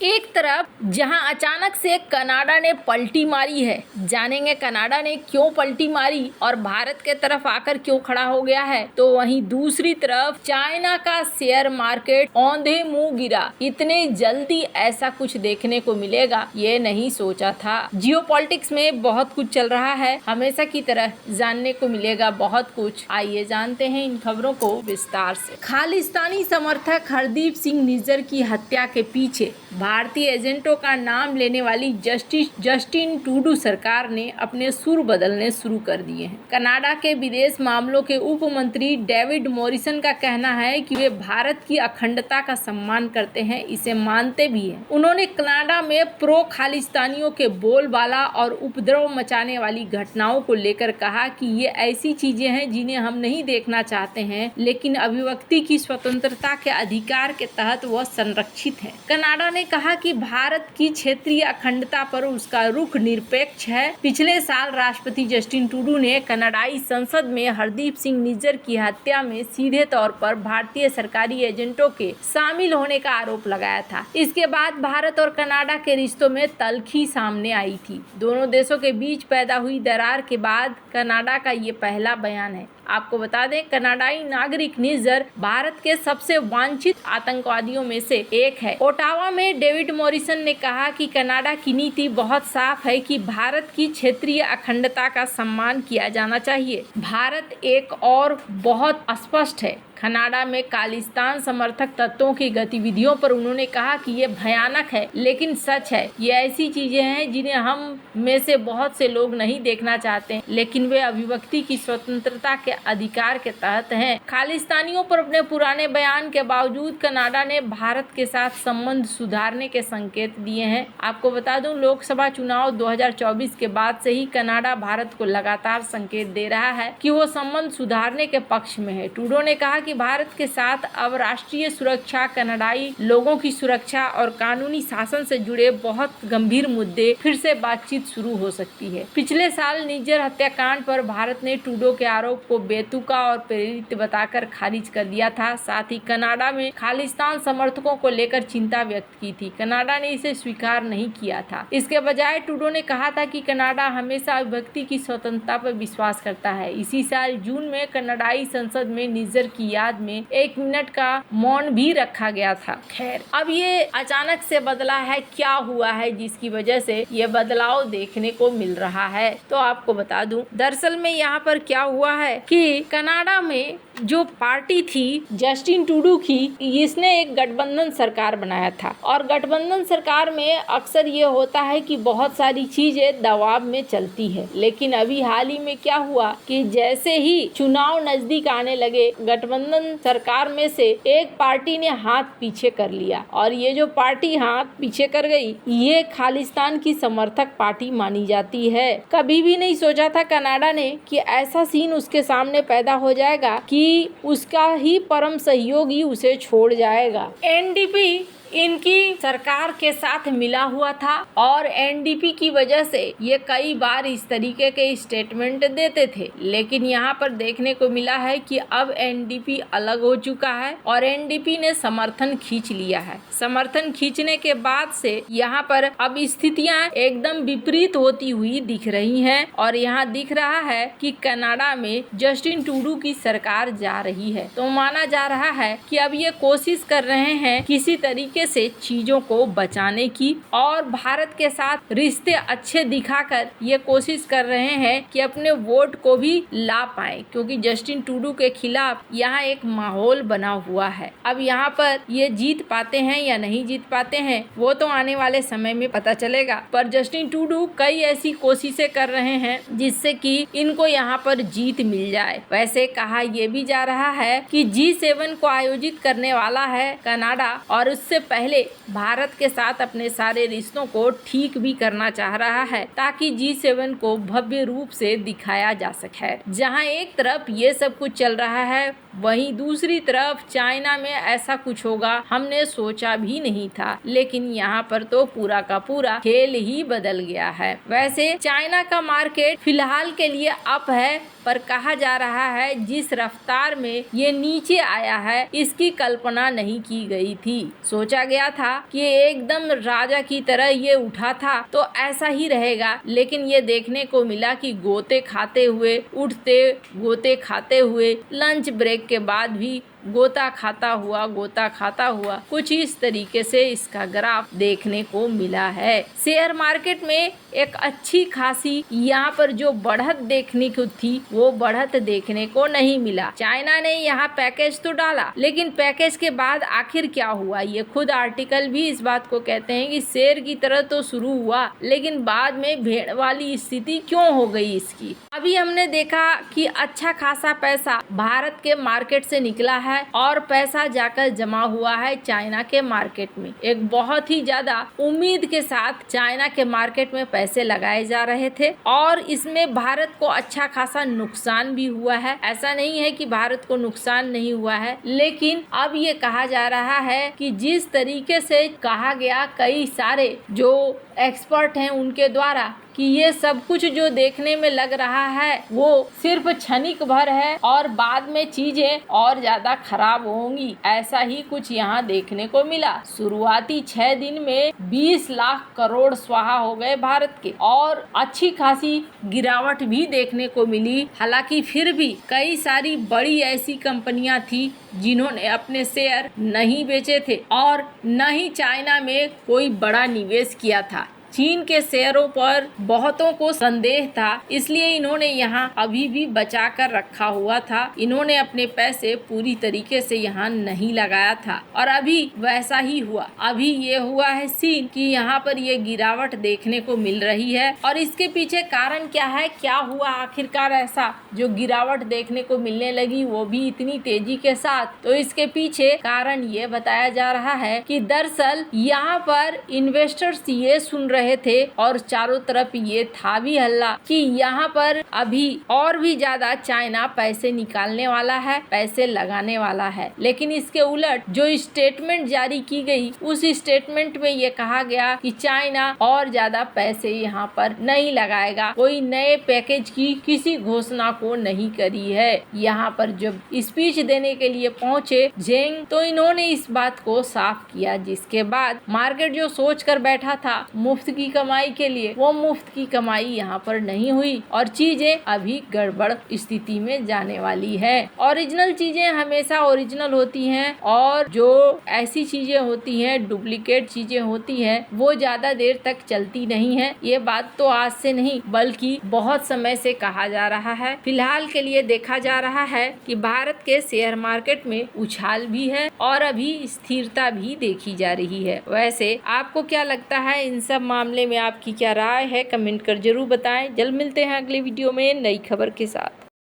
एक तरफ जहां अचानक से कनाडा ने पलटी मारी है, जानेंगे कनाडा ने क्यों पलटी मारी और भारत के तरफ आकर क्यों खड़ा हो गया है, तो वहीं दूसरी तरफ चाइना का शेयर मार्केट औंधे मुंह गिरा। इतने जल्दी ऐसा कुछ देखने को मिलेगा ये नहीं सोचा था। जियोपॉलिटिक्स में बहुत कुछ चल रहा है, हमेशा की तरह जानने को मिलेगा बहुत कुछ। आइए जानते हैं इन खबरों को विस्तार से। खालिस्तानी समर्थक हरदीप सिंह निज्जर की हत्या के पीछे भारतीय एजेंटों का नाम लेने वाली जस्टिन ट्रूडो सरकार ने अपने सुर बदलने शुरू कर दिए हैं। कनाडा के विदेश मामलों के उप मंत्री डेविड मॉरिसन का कहना है कि वे भारत की अखंडता का सम्मान करते हैं, इसे मानते भी हैं। उन्होंने कनाडा में प्रो खालिस्तानियों के बोलबाला और उपद्रव मचाने वाली घटनाओं को लेकर कहा कि ये ऐसी चीजें हैं जिन्हें हम नहीं देखना चाहते हैं, लेकिन अभिव्यक्ति की स्वतंत्रता के अधिकार के तहत वह संरक्षित है। कनाडा ने कहा कि भारत की क्षेत्रीय अखंडता पर उसका रुख निरपेक्ष है। पिछले साल राष्ट्रपति जस्टिन ट्रूडो ने कनाडाई संसद में हरदीप सिंह निज्जर की हत्या में सीधे तौर पर भारतीय सरकारी एजेंटों के शामिल होने का आरोप लगाया था। इसके बाद भारत और कनाडा के रिश्तों में तल्खी सामने आई थी। दोनों देशों के बीच पैदा हुई दरार के बाद कनाडा का ये पहला बयान है। आपको बता दें, कनाडाई नागरिक निज्जर भारत के सबसे वांछित आतंकवादियों में से एक है। ओटावा में डेविड मॉरिसन ने कहा कि कनाडा की नीति बहुत साफ है कि भारत की क्षेत्रीय अखंडता का सम्मान किया जाना चाहिए। भारत एक और बहुत स्पष्ट है। कनाडा में खालिस्तान समर्थक तत्वों की गतिविधियों पर उन्होंने कहा कि ये भयानक है, लेकिन सच है। ये ऐसी चीजें हैं जिन्हें हम में से बहुत से लोग नहीं देखना चाहते, लेकिन वे अभिव्यक्ति की स्वतंत्रता के अधिकार के तहत हैं। खालिस्तानियों पर अपने पुराने बयान के बावजूद कनाडा ने भारत के साथ संबंध सुधारने के संकेत दिए हैं। आपको बता दूं, लोकसभा चुनाव 2024 के बाद से ही कनाडा भारत को लगातार संकेत दे रहा है कि वो संबंध सुधारने के पक्ष में है। ट्रूडो ने कहा कि भारत के साथ अब राष्ट्रीय सुरक्षा, कनाडाई लोगों की सुरक्षा और कानूनी शासन से जुड़े बहुत गंभीर मुद्दे फिर से बातचीत शुरू हो सकती है। पिछले साल निज्जर हत्याकांड पर भारत ने ट्रूडो के आरोप को बेतुका और प्रेरित बताकर खारिज कर दिया था। साथ ही कनाडा में खालिस्तान समर्थकों को लेकर चिंता व्यक्त की थी। कनाडा ने इसे स्वीकार नहीं किया था। इसके बजाय ट्रूडो ने कहा था कि कनाडा हमेशा अभिव्यक्ति की स्वतंत्रता पर विश्वास करता है। इसी साल जून में कनाडाई संसद में निज्जर की याद में 1 मिनट का मौन भी रखा गया था। खैर, अब ये अचानक से बदला है, क्या हुआ है जिसकी वजह से ये बदलाव देखने को मिल रहा है, तो आपको बता दूं, दरअसल में यहाँ पर क्या हुआ है कि कनाडा में जो पार्टी थी जस्टिन ट्रूडो की, इसने एक गठबंधन सरकार बनाया था और गठबंधन सरकार में अक्सर ये होता है कि बहुत सारी चीजें दबाव में चलती है। लेकिन अभी हाल ही में क्या हुआ कि जैसे ही चुनाव नजदीक आने लगे, गठबंधन सरकार में से एक पार्टी ने हाथ पीछे कर लिया और ये जो पार्टी हाथ पीछे कर गई, ये खालिस्तान की समर्थक पार्टी मानी जाती है। कभी भी नहीं सोचा था कनाडा ने कि ऐसा सीन उसके सामने पैदा हो जाएगा कि उसका ही परम सहयोगी उसे छोड़ जाएगा। एनडीपी इनकी सरकार के साथ मिला हुआ था और एनडीपी की वजह से ये कई बार इस तरीके के स्टेटमेंट देते थे, लेकिन यहाँ पर देखने को मिला है कि अब एनडीपी अलग हो चुका है और एनडीपी ने समर्थन खींच लिया है। समर्थन खींचने के बाद से यहाँ पर अब स्थितियां एकदम विपरीत होती हुई दिख रही हैं और यहाँ दिख रहा है कि कनाडा में जस्टिन ट्रूडो की सरकार जा रही है। तो माना जा रहा है कि अब ये कोशिश कर रहे हैं किसी तरीके से चीजों को बचाने की और भारत के साथ रिश्ते अच्छे दिखाकर ये कोशिश कर रहे हैं कि अपने वोट को भी ला पाए, क्योंकि जस्टिन ट्रूडो के खिलाफ यहाँ एक माहौल बना हुआ है। अब यहाँ पर ये जीत पाते हैं या नहीं जीत पाते हैं वो तो आने वाले समय में पता चलेगा, पर जस्टिन ट्रूडो कई ऐसी कोशिशें कर रहे हैं जिससे कि इनको यहाँ पर जीत मिल जाए। वैसे कहा यह भी जा रहा है कि G7 को आयोजित करने वाला है कनाडा और उससे पहले भारत के साथ अपने सारे रिश्तों को ठीक भी करना चाह रहा है ताकि G7 को भव्य रूप से दिखाया जा सके। जहां एक तरफ ये सब कुछ चल रहा है, वहीं दूसरी तरफ चाइना में ऐसा कुछ होगा हमने सोचा भी नहीं था, लेकिन यहाँ पर तो पूरा का पूरा खेल ही बदल गया है। वैसे चाइना का मार्केट फिलहाल के लिए अप है, पर कहा जा रहा है जिस रफ्तार में ये नीचे आया है इसकी कल्पना नहीं की गई थी। सोचा गया था कि एकदम राजा की तरह ये उठा था तो ऐसा ही रहेगा, लेकिन ये देखने को मिला कि गोते खाते हुए उठते, गोते खाते हुए लंच ब्रेक के बाद भी गोता खाता हुआ कुछ इस तरीके से इसका ग्राफ देखने को मिला है। शेयर मार्केट में एक अच्छी खासी यहाँ पर जो बढ़त देखने को थी वो बढ़त देखने को नहीं मिला। चाइना ने यहाँ पैकेज तो डाला, लेकिन पैकेज के बाद आखिर क्या हुआ, ये खुद आर्टिकल भी इस बात को कहते हैं कि शेर की तरह तो शुरू हुआ, लेकिन बाद में भेड़ वाली स्थिति क्यों हो गई इसकी। अभी हमने देखा कि अच्छा खासा पैसा भारत के मार्केट से निकला है और पैसा जाकर जमा हुआ है चाइना के मार्केट में। एक बहुत ही ज्यादा उम्मीद के साथ चाइना के मार्केट में पैसे लगाए जा रहे थे और इसमें भारत को अच्छा खासा नुकसान भी हुआ है। ऐसा नहीं है कि भारत को नुकसान नहीं हुआ है, लेकिन अब ये कहा जा रहा है कि जिस तरीके से कहा गया कई सारे जो एक्सपर्ट हैं उनके द्वारा कि ये सब कुछ जो देखने में लग रहा है वो सिर्फ क्षणिक भर है और बाद में चीजें और ज्यादा खराब होंगी, ऐसा ही कुछ यहाँ देखने को मिला। शुरुआती 6 दिन में 20 लाख करोड़ स्वाहा हो गए भारत के और अच्छी खासी गिरावट भी देखने को मिली। हालांकि फिर भी कई सारी बड़ी ऐसी कंपनियां थी जिन्होंने अपने शेयर नहीं बेचे थे और न ही चाइना में कोई बड़ा निवेश किया था। चीन के शेयरों पर बहुतों को संदेह था, इसलिए इन्होंने यहाँ अभी भी बचा कर रखा हुआ था। इन्होंने अपने पैसे पूरी तरीके से यहाँ नहीं लगाया था और अभी वैसा ही हुआ। अभी ये हुआ है सीन कि यहाँ पर ये गिरावट देखने को मिल रही है और इसके पीछे कारण क्या है, क्या हुआ आखिरकार ऐसा जो गिरावट देखने को मिलने लगी वो भी इतनी तेजी के साथ। तो इसके पीछे कारण ये बताया जा रहा है कि दरअसल यहाँ पर इन्वेस्टर्स ये सुन रहे थे और चारों तरफ ये था भी हल्ला कि यहाँ पर अभी और भी ज्यादा चाइना पैसे निकालने वाला है, पैसे लगाने वाला है। लेकिन इसके उलट जो स्टेटमेंट जारी की गई उस स्टेटमेंट में ये कहा गया कि चाइना और ज्यादा पैसे यहाँ पर नहीं लगाएगा, कोई नए पैकेज की किसी घोषणा को नहीं करी है। यहाँ पर जब स्पीच देने के लिए पहुंचे जेंग तो इन्होंने इस बात को साफ किया, जिसके बाद मार्केट जो सोच कर बैठा था मुफ्त की कमाई के लिए, वो मुफ्त की कमाई यहाँ पर नहीं हुई और चीजें अभी गड़बड़ स्थिति में जाने वाली है। ओरिजिनल चीजें हमेशा ओरिजिनल होती हैं और जो ऐसी चीजें होती हैं, डुप्लीकेट चीजें होती हैं, वो ज्यादा देर तक चलती नहीं है। ये बात तो आज से नहीं बल्कि बहुत समय से कहा जा रहा है। फिलहाल के लिए देखा जा रहा है कि भारत के शेयर मार्केट में उछाल भी है और अभी स्थिरता भी देखी जा रही है। वैसे आपको क्या लगता है, इन सब मामले में आपकी क्या राय है, कमेंट कर जरूर बताएं। जल्द मिलते हैं अगले वीडियो में नई खबर के साथ।